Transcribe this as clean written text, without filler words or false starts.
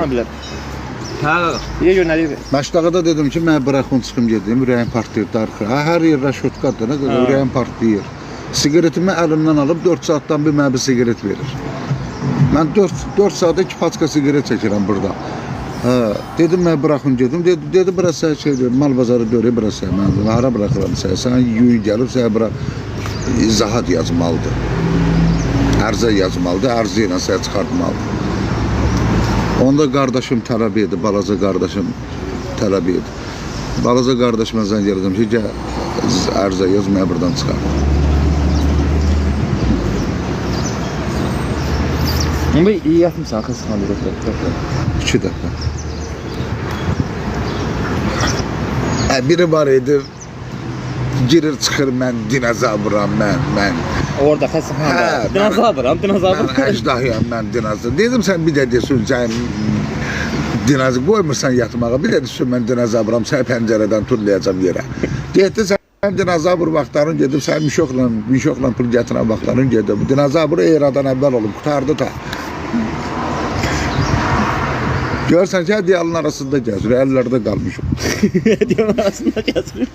Tamam bilər. Hə, niyə göndərir? Məştaqada dedim ki, mən bıraxın çıxım gedim, ürəyim partlayır darxı. Hər yer rəşotqadır, nə qədər ürəyim partlayır. Sigaretimi əlimdən alıb 4 saatdan bir mənə bir sigaret verir. Mən 4 saata 2 paçka sigaret çəkirəm burada. Dedim mən bıraxın gedim. Dedi biraz sən şey deyir, mal bazarı görür biraz sən. Mən hara bıraxıram sən? Sən yüyün gəlib sən bura izahat yazmalıdır. Ərzə yazmalıdır, ərzə ilə sən çıxartmalıdır. Onda qardaşım tələb edir, balaca qardaşım tələb edir. Balaca qardaşıma zəng elədim ki, gəl ərzə yaz, mən buradan çıxar. Amma iyi yatmışsan, xəstəxanada götürək. 2 dəfə. Biri var idi, girir çıxır, mən dinozavram, mən. Orada xəstəxanada. Dinozavram. Mən əjdahıyam, mən dinozavr. Dedim, sən bir də desin, dinozavr qoymursan yatmağa, bir də desin, mən dinozavram, sən pəncərədən turlayacam yerə. Getdi, sən dinozavr vaxtların gedib, sən mişokla pul gətirən vaxtların gedib. Dinozavr eradan əvvəl olub, qutardı da. Görsən ki, hədiyyalın arasında gəzir, əllərdə qalmışım. Hədiyyalın arasında gəzir.